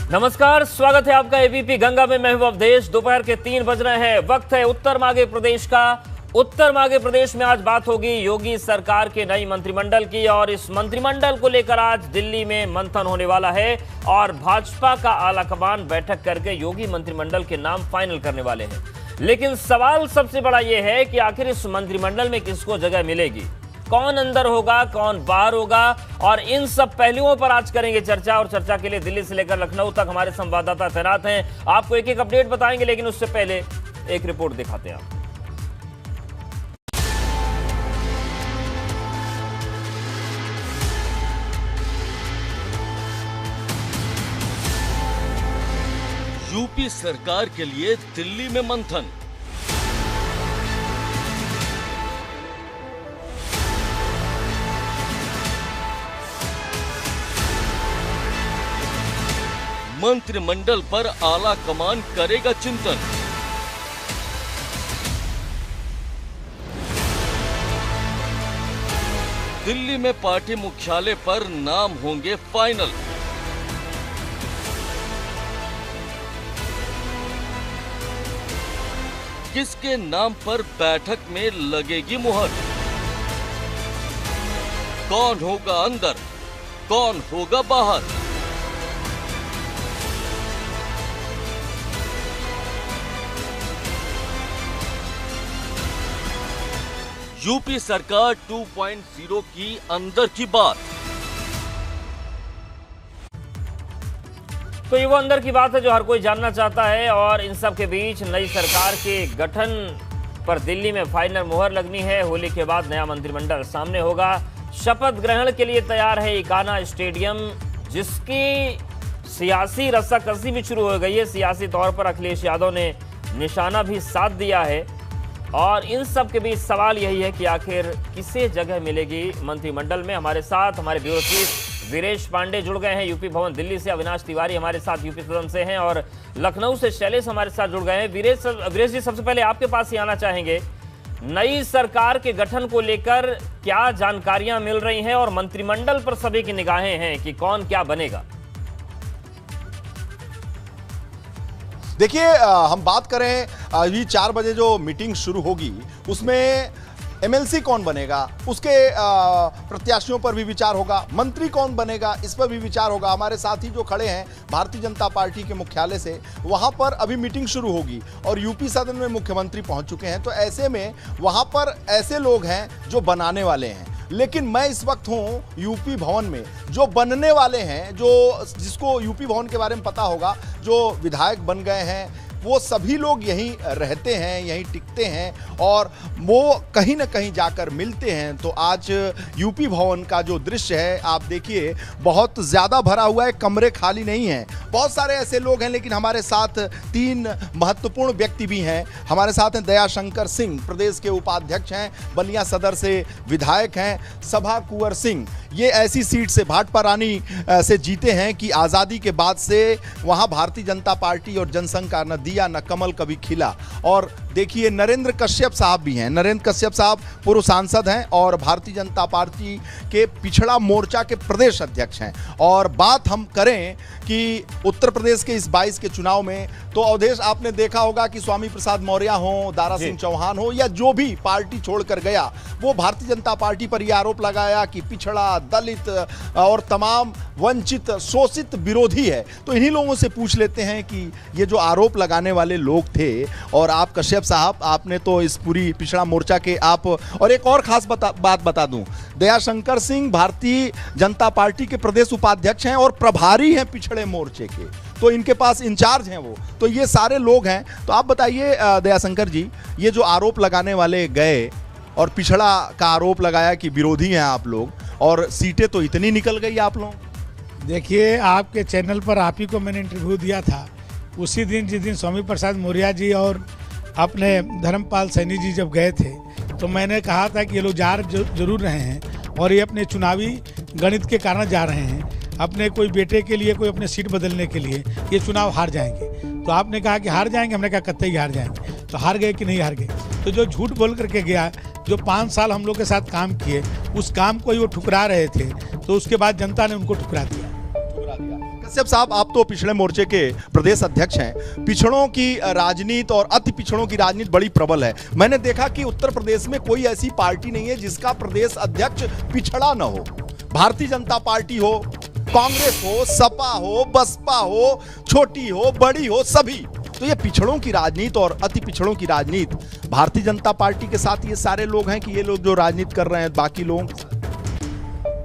नमस्कार, स्वागत है आपका एबीपी गंगा में। मैं हूं अवधेश। दोपहर के 3 बज रहे हैं। वक्त है उत्तर मांगे प्रदेश का। उत्तर मांगे प्रदेश में आज बात होगी योगी सरकार के नई मंत्रिमंडल की, और इस मंत्रिमंडल को लेकर आज दिल्ली में मंथन होने वाला है और भाजपा का आलाकमान बैठक करके योगी मंत्रिमंडल के नाम फाइनल करने वाले हैं। लेकिन सवाल सबसे बड़ा यह है कि आखिर इस मंत्रिमंडल में किसको जगह मिलेगी, कौन अंदर होगा, कौन बाहर होगा, और इन सब पहलुओं पर आज करेंगे चर्चा। और चर्चा के लिए दिल्ली से लेकर लखनऊ तक हमारे संवाददाता तैनात हैं। आपको एक एक अपडेट बताएंगे, लेकिन उससे पहले एक रिपोर्ट दिखाते हैं आपको। यूपी सरकार के लिए दिल्ली में मंथन। मंत्रिमंडल पर आला कमान करेगा चिंतन। दिल्ली में पार्टी मुख्यालय पर नाम होंगे फाइनल। किसके नाम पर बैठक में लगेगी मुहर? कौन होगा अंदर, कौन होगा बाहर? यूपी सरकार 2.0 की अंदर की बात। तो ये वो अंदर की बात है जो हर कोई जानना चाहता है। और इन सब के बीच नई सरकार के गठन पर दिल्ली में फाइनल मुहर लगनी है। होली के बाद नया मंत्रिमंडल सामने होगा। शपथ ग्रहण के लिए तैयार है इकाना स्टेडियम, जिसकी सियासी रस्साकसी भी शुरू हो गई है। सियासी तौर पर अखिलेश यादव ने निशाना भी साध दिया है। और इन सब के बीच सवाल यही है कि आखिर किसे जगह मिलेगी मंत्रिमंडल में। हमारे साथ हमारे ब्यूरो चीफ वीरेश पांडे जुड़ गए हैं यूपी भवन दिल्ली से। अविनाश तिवारी हमारे साथ यूपी सदन से हैं, और लखनऊ से शैलेश हमारे साथ जुड़ गए हैं। वीरेश जी, सबसे पहले आपके पास ही आना चाहेंगे। नई सरकार के गठन को लेकर क्या जानकारियां मिल रही हैं, और मंत्रिमंडल पर सभी की निगाहें हैं कि कौन क्या बनेगा? देखिए, हम बात करें अभी 4 बजे जो मीटिंग शुरू होगी उसमें एमएलसी कौन बनेगा, उसके प्रत्याशियों पर भी विचार होगा। मंत्री कौन बनेगा, इस पर भी विचार होगा। हमारे साथी जो खड़े हैं भारतीय जनता पार्टी के मुख्यालय से, वहां पर अभी मीटिंग शुरू होगी और यूपी सदन में मुख्यमंत्री पहुंच चुके हैं। तो ऐसे में वहां पर ऐसे लोग हैं जो बनाने वाले हैं। लेकिन मैं इस वक्त हूं यूपी भवन में। जो बनने वाले हैं, जो जिसको यूपी भवन के बारे में पता होगा, जो विधायक बन गए हैं, वो सभी लोग यहीं रहते हैं, यहीं टिकते हैं और वो कहीं ना कहीं जाकर मिलते हैं। तो आज यूपी भवन का जो दृश्य है आप देखिए, बहुत ज़्यादा भरा हुआ है, कमरे खाली नहीं हैं। बहुत सारे ऐसे लोग हैं, लेकिन हमारे साथ 3 महत्वपूर्ण व्यक्ति भी हैं। हमारे साथ हैं दयाशंकर सिंह, प्रदेश के उपाध्यक्ष हैं, बलिया सदर से विधायक हैं। सभा कुंवर सिंह, ये ऐसी सीट से भाटपा रानी से जीते हैं कि आज़ादी के बाद से वहाँ भारतीय जनता पार्टी और जनसंघ का न दिया न कमल कभी खिला। और देखिए, नरेंद्र कश्यप साहब भी हैं। नरेंद्र कश्यप साहब पूर्व सांसद हैं और भारतीय जनता पार्टी के पिछड़ा मोर्चा के प्रदेश अध्यक्ष हैं। और बात हम करें कि उत्तर प्रदेश के इस 22 के चुनाव में, तो अवधेश आपने देखा होगा कि स्वामी प्रसाद मौर्य हो, दारा सिंह चौहान हो, या जो भी पार्टी छोड़कर गया, वो भारतीय जनता पार्टी पर यह आरोप लगाया कि पिछड़ा, दलित और तमाम वंचित, शोषित विरोधी है। तो इन्हीं लोगों से पूछ लेते हैं कि ये जो आरोप लगाने वाले लोग थे, और आप कश्यप साहब, आपने तो इस पूरी पिछड़ा मोर्चा के आप, और एक और खास बात बता दूं, दयाशंकर सिंह भारतीय जनता पार्टी के प्रदेश उपाध्यक्ष हैं और प्रभारी हैं पिछड़े मोर्चे के। तो इनके पास इंचार्ज हैं वो। तो ये सारे लोग हैं। तो आप बताइए दयाशंकर जी, ये जो आरोप लगाने वाले गए और पिछड़ा का आरोप लगाया कि विरोधी हैं आप लोग, और सीटें तो इतनी निकल गई आप लोग। देखिए, आपके चैनल पर आप ही को मैंने इंटरव्यू दिया था उसी दिन, जिस दिन स्वामी प्रसाद मौर्य जी और अपने धर्मपाल सैनी जी जब गए थे, तो मैंने कहा था कि ये लोग जा जरूर रहे हैं और ये अपने चुनावी गणित के कारण जा रहे हैं। अपने कोई बेटे के लिए, कोई अपने सीट बदलने के लिए ये चुनाव हार जाएंगे। तो आपने कहा कि हार जाएंगे, हमने कहा कतई हार जाएंगे। तो हार गए कि नहीं हार गए? तो जो झूठ बोल करके गया, जो 5 साल हम लोग के साथ काम किए, उस काम को ही वो ठुकरा रहे थे, तो उसके बाद जनता ने उनको ठुकरा दिया। कश्यप साहब, आप तो पिछड़े मोर्चे के प्रदेश अध्यक्ष हैं। पिछड़ों की राजनीति और अति पिछड़ों की राजनीति बड़ी प्रबल है। मैंने देखा कि उत्तर प्रदेश में कोई ऐसी पार्टी नहीं है जिसका प्रदेश अध्यक्ष पिछड़ा न हो। भारतीय जनता पार्टी हो, कांग्रेस हो, सपा हो, बसपा हो, छोटी हो, बड़ी हो, सभी। तो ये पिछड़ों की राजनीति और अति पिछड़ों की राजनीति भारतीय जनता पार्टी के साथ ये सारे लोग हैं कि ये लोग जो राजनीति कर रहे हैं बाकी लोगों के साथ?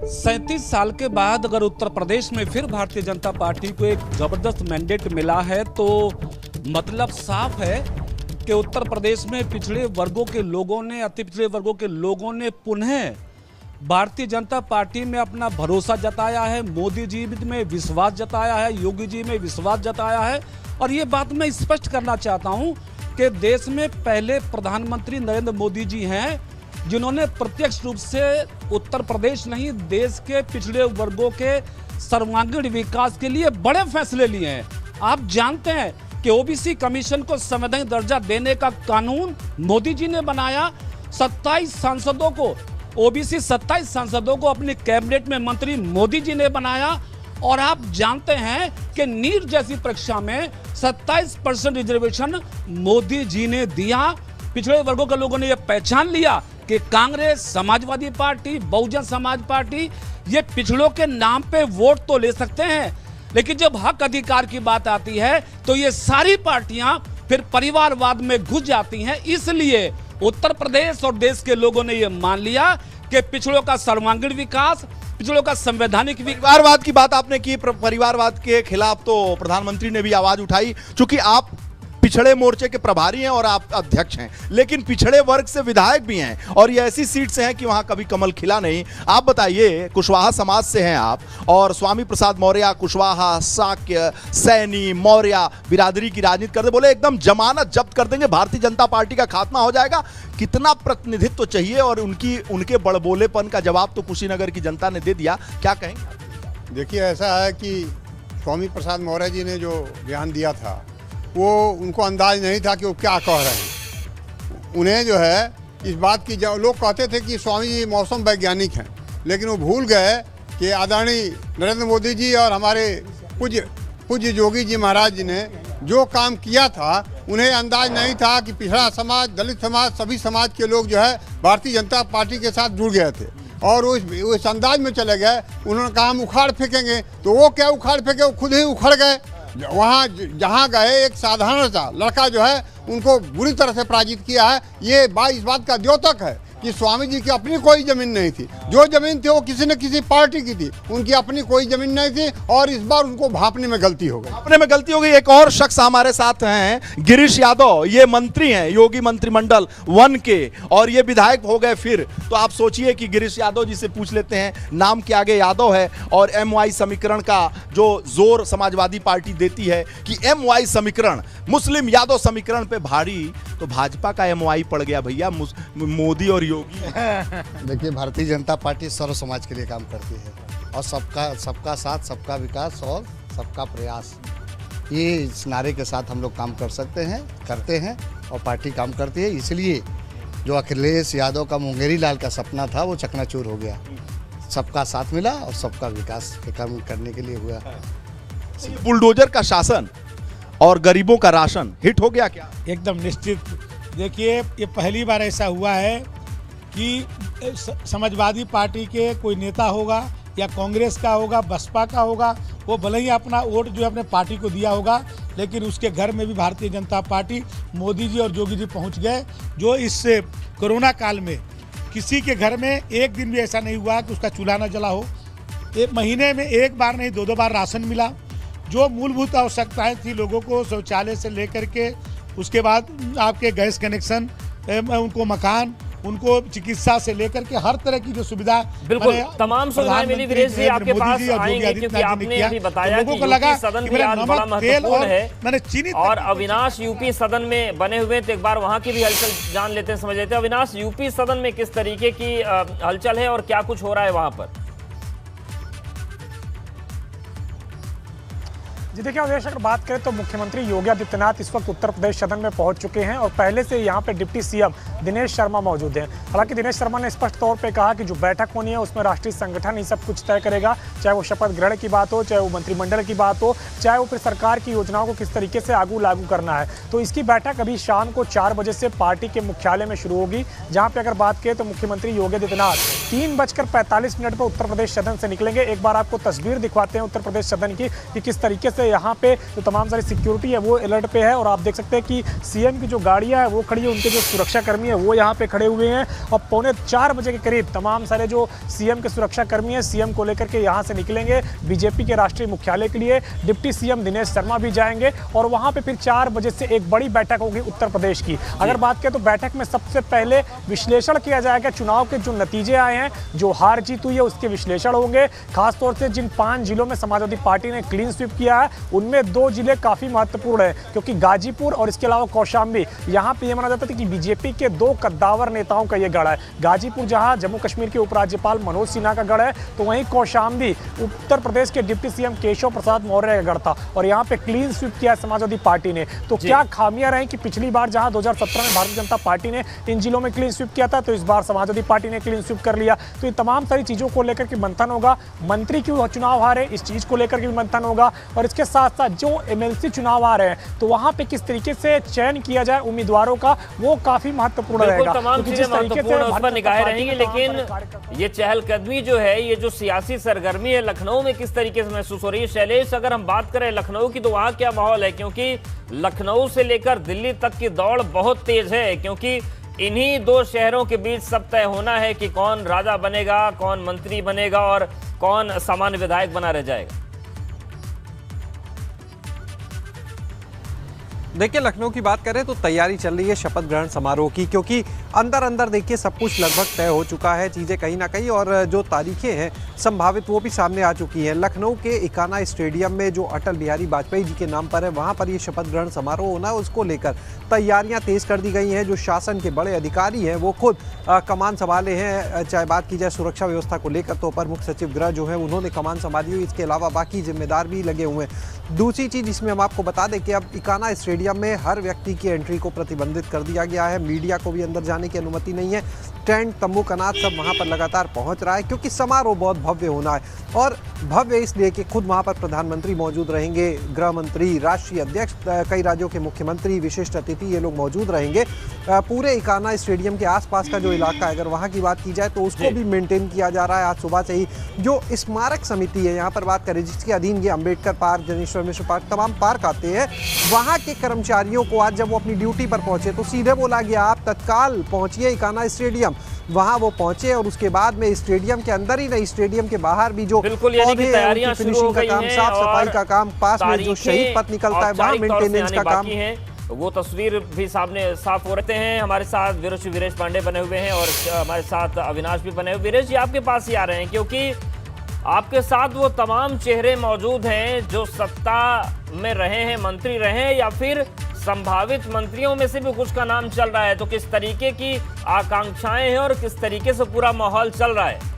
37 साल के बाद अगर उत्तर प्रदेश में फिर भारतीय जनता पार्टी को एक जबरदस्त मैंडेट मिला है तो मतलब साफ है कि उत्तर प्रदेश में पिछड़े वर्गों के लोगों ने, अति पिछड़े वर्गों के लोगों ने पुनः भारतीय जनता पार्टी में अपना भरोसा जताया है। मोदी जी में विश्वास जताया है, योगी जी में विश्वास जताया है। और ये बात मैं स्पष्ट करना चाहता हूं कि देश में पहले प्रधानमंत्री नरेंद्र मोदी जी हैं जिन्होंने प्रत्यक्ष रूप से उत्तर प्रदेश नहीं, देश के पिछड़े वर्गों के सर्वांगीण विकास के लिए बड़े फैसले लिए हैं। आप जानते हैं कि ओबीसी कमीशन को संवैधानिक दर्जा देने का कानून मोदी जी ने बनाया। 27 सांसदों को, ओबीसी 27 सांसदों को अपनी कैबिनेट में मंत्री मोदी जी ने बनाया। और आप जानते हैं कि नीट जैसी परीक्षा में 27% रिजर्वेशन मोदी जी ने दिया। पिछड़े वर्गों के लोगों ने यह पहचान लिया कि कांग्रेस, समाजवादी पार्टी, बहुजन समाज पार्टी ये पिछड़ों के नाम पे वोट तो ले सकते हैं, लेकिन जब हक अधिकार की बात आती है तो ये सारी पार्टियां फिर परिवारवाद में घुस जाती हैं। इसलिए उत्तर प्रदेश और देश के लोगों ने यह मान लिया कि पिछड़ों का सर्वांगीण विकास, पिछड़ों का संवैधानिक परिवारवाद की बात आपने की। परिवारवाद के खिलाफ तो प्रधानमंत्री ने भी आवाज उठाई, चूंकि आप पिछड़े मोर्चे के प्रभारी हैं और आप अध्यक्ष हैं, लेकिन पिछड़े वर्ग से विधायक भी हैं और ये ऐसी सीट से हैं कि वहां कभी कमल खिला नहीं। आप बताइए, कुशवाहा समाज से हैं आप और स्वामी प्रसाद मौर्य कुशवाहा, शाक्य, सैनी, मौर्य बिरादरी की राजनीति करते, बोले एकदम जमानत जब्त कर देंगे, भारतीय जनता पार्टी का खात्मा हो जाएगा। कितना प्रतिनिधित्व तो चाहिए और उनके बड़बोलेपन का जवाब तो कुशीनगर की जनता ने दे दिया। क्या कहेंगे? देखिए, ऐसा है कि स्वामी प्रसाद मौर्य जी ने जो बयान दिया था वो उनको अंदाज नहीं था कि वो क्या कह रहे हैं। उन्हें जो है इस बात की, लोग कहते थे कि स्वामी जी मौसम वैज्ञानिक हैं, लेकिन वो भूल गए कि आदरणीय नरेंद्र मोदी जी और हमारे पूज्य योगी जी महाराज जी ने जो काम किया था, उन्हें अंदाज नहीं था कि पिछड़ा समाज, दलित समाज, सभी समाज के लोग जो है भारतीय जनता पार्टी के साथ जुड़ गए थे और वो इस अंदाज में चले गए। उन्होंने कहा हम उखाड़ फेंकेंगे, तो वो क्या उखाड़ फेंके, वो खुद ही उखड़ गए। वहाँ जहाँ गए एक साधारण सा लड़का जो है उनको बुरी तरह से पराजित किया है। ये इस बात का द्योतक है कि स्वामी जी की अपनी कोई जमीन नहीं थी, जो जमीन थी वो किसी न किसी पार्टी की थी, उनकी अपनी कोई जमीन नहीं थी और इस बार उनको भापने में गलती हो गई। भापने में गलती हो गई। एक और शख्स हमारे साथ हैं, गिरीश यादव। ये मंत्री हैं योगी मंत्रिमंडल 1 के और ये विधायक हो गए फिर। तो आप सोचिए कि गिरीश यादव जी से पूछ लेते हैं, नाम के आगे यादव है और MY समीकरण का जो जोर समाजवादी पार्टी देती है कि MY समीकरण मुस्लिम यादव समीकरण पे भारी, तो भाजपा का MY पड़ गया भैया मोदी और योगी। देखिए, भारतीय जनता पार्टी सर्व समाज के लिए काम करती है और सबका साथ, सबका विकास और सबका प्रयास, ये इस नारे के साथ हम लोग काम कर सकते हैं, करते हैं और पार्टी काम करती है। इसलिए जो अखिलेश यादव का मुंगेरी लाल का सपना था वो चकनाचूर हो गया। सबका साथ मिला और सबका विकास के काम करने के लिए हुआ। बुलडोजर का शासन और गरीबों का राशन हिट हो गया क्या? एकदम निश्चित। देखिए, ये पहली बार ऐसा हुआ है कि समाजवादी पार्टी के कोई नेता होगा या कांग्रेस का होगा, बसपा का होगा, वो भले ही अपना वोट जो है अपने पार्टी को दिया होगा, लेकिन उसके घर में भी भारतीय जनता पार्टी, मोदी जी और योगी जी पहुंच गए। जो इस कोरोना काल में किसी के घर में एक दिन भी ऐसा नहीं हुआ कि उसका चूल्हा न जला हो। एक महीने में एक बार नहीं 2-2 बार राशन मिला। जो मूलभूत आवश्यकताएं थी लोगों को, शौचालय से लेकर के उसके बाद आपके गैस कनेक्शन, उनको मकान, उनको चिकित्सा से लेकर के हर तरह की जो सुविधा, बिल्कुल तमाम सुविधाएं मिली। वीरेश जी आपके पास आएंगे क्योंकि आपने अभी बताया कि यूपी सदन भी आज बड़ा महत्वपूर्ण है। मैंने चीनी और अविनाश यूपी सदन में बने हुए, तो एक बार वहां की भी हलचल जान लेते हैं, समझ लेते हैं। अविनाश, यूपी सदन में किस तरीके की हलचल है और क्या कुछ हो रहा है वहां पर? जी देखिए अवधेश, अगर बात करें तो मुख्यमंत्री योगी आदित्यनाथ इस वक्त उत्तर प्रदेश सदन में पहुंच चुके हैं और पहले से यहाँ पे डिप्टी सीएम दिनेश शर्मा मौजूद हैं। हालांकि दिनेश शर्मा ने स्पष्ट तौर पे कहा कि जो बैठक होनी है उसमें राष्ट्रीय संगठन ही सब कुछ तय करेगा, चाहे वो शपथ ग्रहण की बात हो, चाहे वो मंत्रिमंडल की बात हो, चाहे वो फिर सरकार की योजनाओं को किस तरीके से आगू लागू करना है। तो इसकी बैठक अभी शाम को 4 बजे से पार्टी के मुख्यालय में शुरू होगी, जहाँ पे अगर बात करें तो मुख्यमंत्री योगी आदित्यनाथ 3:45 पर उत्तर प्रदेश सदन से निकलेंगे। एक बार आपको तस्वीर दिखवाते हैं उत्तर प्रदेश सदन की कि किस तरीके से यहाँ पे जो तमाम सारी सिक्योरिटी है वो अलर्ट पे है। और आप देख सकते हैं कि सीएम की जो गाड़ियां है वो खड़ी है, उनके जो सुरक्षाकर्मी है वो यहाँ पे खड़े हुए हैं और 3:45 बजे के करीब तमाम सारे जो सीएम के सुरक्षाकर्मी हैं सीएम को लेकर के यहाँ से निकलेंगे बीजेपी के राष्ट्रीय मुख्यालय के लिए। डिप्टी सीएम दिनेश शर्मा भी जाएंगे और वहाँ पे फिर 4 बजे से एक बड़ी बैठक होगी उत्तर प्रदेश की। अगर बात करें तो बैठक में सबसे पहले विश्लेषण किया जाएगा चुनाव के जो नतीजे आए हैं, जो हार जीत हुई है उसके विश्लेषण होंगे। खासतौर से जिन 5 जिलों में समाजवादी पार्टी ने क्लीन स्वीप किया है उनमें 2 जिले काफी महत्वपूर्ण है, क्योंकि गाजीपुर और इसके अलावा कौशाम्बी, यहाँ पे ये माना जाता था कि बीजेपी के 2 कद्दावर नेताओं का ये गढ़ है। गाजीपुर जहाँ जम्मू कश्मीर के उपराज्यपाल मनोज सिन्हा का गढ़ है, तो वहीं कौशाम्बी उत्तर प्रदेश के डिप्टी सीएम केशव प्रसाद मौर्य का गढ़ था और यहाँ पे क्लीन स्वीप किया समाजवादी पार्टी ने। तो क्या खामियां रही कि पिछली बार जहां 2017 में भारतीय जनता पार्टी ने इन जिलों में क्लीन स्वीप किया था, तो इस बार समाजवादी पार्टी ने क्लीन स्वीप कर लिया। तो ये तमाम सारी चीजों को लेकर के मंथन होगा। मंत्री क्यों चुनाव हारे इस चीज को लेकर के भी मंथन होगा और इसके साथ साथ जो एमएलसी चुनाव आ रहे हैं तो वहां पे किस तरीके से चयन किया जाए उम्मीदवारों का, वो काफी महत्वपूर्ण रहेगा। तमाम चीजें महत्वपूर्ण उस पर निगाहें रहेंगी, लेकिन ये चहलकदमी जो है, ये जो सियासी सरगर्मी है लखनऊ में किस तरीके से महसूस हो रही है? शैलेश, अगर हम बात करें लखनऊ की तो वहां क्या माहौल है? क्योंकि लखनऊ से लेकर दिल्ली तक की दौड़ बहुत तेज है, क्योंकि इन्हीं 2 शहरों के बीच सब तय होना है कि कौन राजा बनेगा, कौन मंत्री बनेगा और कौन सामान्य विधायक बना रह जाएगा। देखिए लखनऊ की बात करें तो तैयारी चल रही है शपथ ग्रहण समारोह की, क्योंकि अंदर अंदर देखिए सब कुछ लगभग तय हो चुका है, चीज़ें कहीं ना कहीं, और जो तारीखें हैं संभावित वो भी सामने आ चुकी हैं। लखनऊ के इकाना स्टेडियम में जो अटल बिहारी वाजपेयी जी के नाम पर है वहाँ पर ये शपथ ग्रहण समारोह होना है, उसको लेकर तैयारियाँ तेज़ कर दी गई हैं। जो शासन के बड़े अधिकारी हैं वो खुद कमान संभाले हैं। चाहे बात की जाए सुरक्षा व्यवस्था को लेकर तो अपर मुख्य सचिव गृह जो है उन्होंने कमान संभाली हुई, इसके अलावा बाकी जिम्मेदार भी लगे हुए हैं। दूसरी चीज़ इसमें हम आपको बता दें कि अब इकाना स्टेडियम में हर व्यक्ति की एंट्री को प्रतिबंधित कर दिया गया है, मीडिया को भी अंदर जाने की अनुमति नहीं है। टेंट, तंबू, कनात सब वहाँ पर लगातार पहुँच रहा है, क्योंकि समारोह बहुत भव्य होना है। और भव्य इसलिए कि खुद वहाँ पर प्रधानमंत्री मौजूद रहेंगे, गृह मंत्री, राष्ट्रीय अध्यक्ष, कई राज्यों के मुख्यमंत्री, विशिष्ट अतिथि, ये लोग मौजूद रहेंगे। पूरे इकाना स्टेडियम के आसपास का जो इलाका है अगर वहाँ की बात की जाए तो उसको भी मेंटेन किया जा रहा है। आज सुबह से ही जो स्मारक समिति है यहाँ पर बात करें जिसके अधीन ये अम्बेडकर पार्क, जनेश्वर मिश्र पार्क, तमाम पार्क आते हैं, वहाँ के कर्मचारियों को आज जब वो अपनी ड्यूटी पर पहुंचे तो सीधे बोला गया आप तत्काल पहुंचिए इकाना स्टेडियम। वहां वो पहुंचे और उसके बाद में स्टेडियम के अंदर ही नहीं, स्टेडियम के बाहर भी जो तैयारियां शुरू हो गई हैं, साफ सफाई का काम, पास में जो शहीद पथ निकलता है वहां मेंटेनेंस का काम है, वो तस्वीर भी सामने साफ हो रहे हैं। हमारे साथ वीरेश पांडे बने हुए हैं और हमारे साथ अविनाश भी बने हुए। वीरेश जी आपके पास ही आ रहे हैं क्योंकि आपके साथ वो तमाम चेहरे मौजूद हैं जो सत्ता में रहे हैं, मंत्री रहे हैं या फिर संभावित मंत्रियों में से भी कुछ का नाम चल रहा है। तो किस तरीके की आकांक्षाएं हैं और किस तरीके से पूरा माहौल चल रहा है?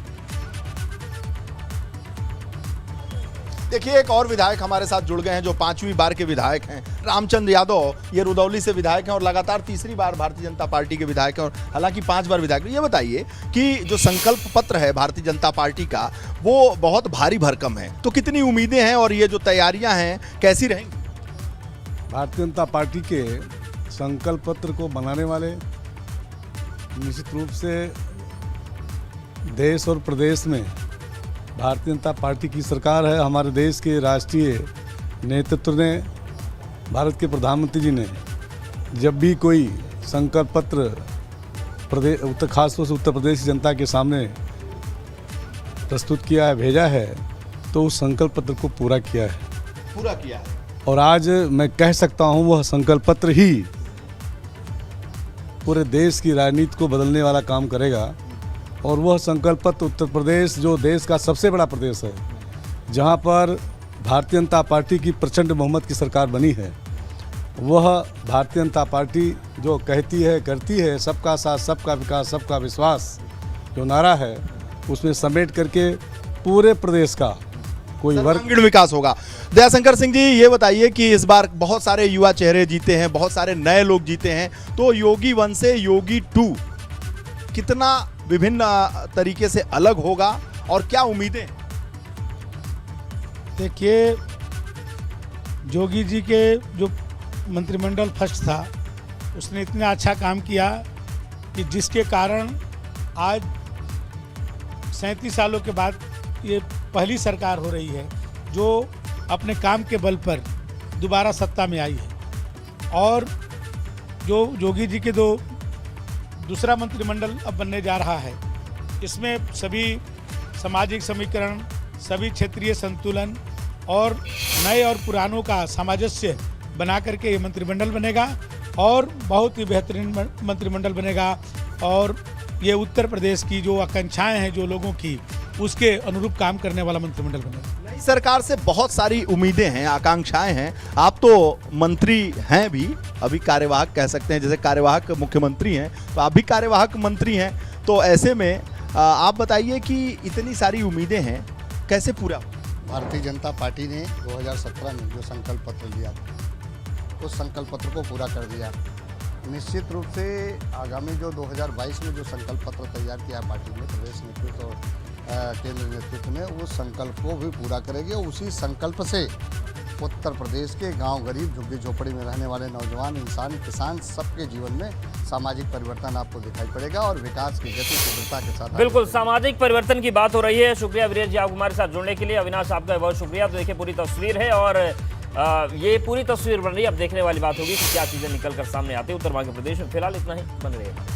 देखिए एक और विधायक हमारे साथ जुड़ गए हैं जो 5वीं बार के विधायक हैं, रामचंद्र यादव। ये रुदौली से विधायक हैं और लगातार 3री बार भारतीय जनता पार्टी के विधायक हैं और हालांकि 5 बार विधायक। ये बताइए कि जो संकल्प पत्र है भारतीय जनता पार्टी का वो बहुत भारी भरकम है, तो कितनी उम्मीदें हैं और ये जो तैयारियां हैं कैसी रहेंगी? भारतीय जनता पार्टी के संकल्प पत्र को बनाने वाले निश्चित रूप से देश और प्रदेश में भारतीय जनता पार्टी की सरकार है। हमारे देश के राष्ट्रीय नेतृत्व ने, भारत के प्रधानमंत्री जी ने जब भी कोई संकल्प पत्र प्रदेश खासतौर से उत्तर प्रदेश की जनता के सामने प्रस्तुत किया है, भेजा है, तो उस संकल्प पत्र को पूरा किया है। और आज मैं कह सकता हूं वह संकल्प पत्र ही पूरे देश की राजनीति को बदलने वाला काम करेगा। और वह संकल्प पत्र उत्तर प्रदेश जो देश का सबसे बड़ा प्रदेश है, जहां पर भारतीय जनता पार्टी की प्रचंड बहुमत की सरकार बनी है, वह भारतीय जनता पार्टी जो कहती है करती है, सबका साथ, सबका विकास, सबका विश्वास जो नारा है, उसमें समेट करके पूरे प्रदेश का कोई वर्ग सर्वांगीण विकास होगा। दयाशंकर सिंह जी, ये बताइए कि इस बार बहुत सारे युवा चेहरे जीते हैं, बहुत सारे नए लोग जीते हैं, तो योगी 1 से योगी 2 कितना विभिन्न तरीके से अलग होगा और क्या उम्मीदें हैं? देखिए, योगी जी के जो मंत्रिमंडल फर्स्ट था उसने इतना अच्छा काम किया कि जिसके कारण आज 37 सालों के बाद ये पहली सरकार हो रही है जो अपने काम के बल पर दोबारा सत्ता में आई है। और जो योगी जी के दूसरा मंत्रिमंडल अब बनने जा रहा है, इसमें सभी सामाजिक समीकरण, सभी क्षेत्रीय संतुलन और नए और पुरानों का सामंजस्य बना करके ये मंत्रिमंडल बनेगा और बहुत ही बेहतरीन मंत्रिमंडल बनेगा। और ये उत्तर प्रदेश की जो आकांक्षाएं हैं जो लोगों की, उसके अनुरूप काम करने वाला मंत्रिमंडल बनेगा। नई सरकार से बहुत सारी उम्मीदें हैं, आकांक्षाएं हैं। आप तो मंत्री हैं भी, अभी कार्यवाहक कह सकते हैं, जैसे कार्यवाहक मुख्यमंत्री हैं तो आप भी कार्यवाहक मंत्री हैं। तो ऐसे में आप बताइए कि इतनी सारी उम्मीदें हैं, कैसे पूरा? भारतीय जनता पार्टी ने 2017 में जो संकल्प पत्र लिया उस संकल्प पत्र को पूरा कर दिया। निश्चित रूप से आगामी जो 2022 में जो संकल्प पत्र तैयार किया पार्टी ने, प्रदेश नेतृत्व और केंद्र नेतृत्व ने, उस संकल्प को भी पूरा करेगी और उसी संकल्प से उत्तर प्रदेश के गांव, गरीब, झुग्गी झोपड़ी में रहने वाले नौजवान, इंसान, किसान, सबके जीवन में सामाजिक परिवर्तन आपको दिखाई पड़ेगा और विकास की गति तीव्रता के साथ। बिल्कुल, सामाजिक परिवर्तन की बात हो रही है। शुक्रिया वीरेश जी, आप हमारे साथ जुड़ने के लिए। अविनाश, आपका बहुत शुक्रिया। तो देखिए, पूरी तस्वीर है और ये पूरी तस्वीर बन रही है। अब देखने वाली बात होगी कि क्या चीजें निकल कर सामने आती है उत्तर मध्य प्रदेश में। फिलहाल इतना ही, बन रही है।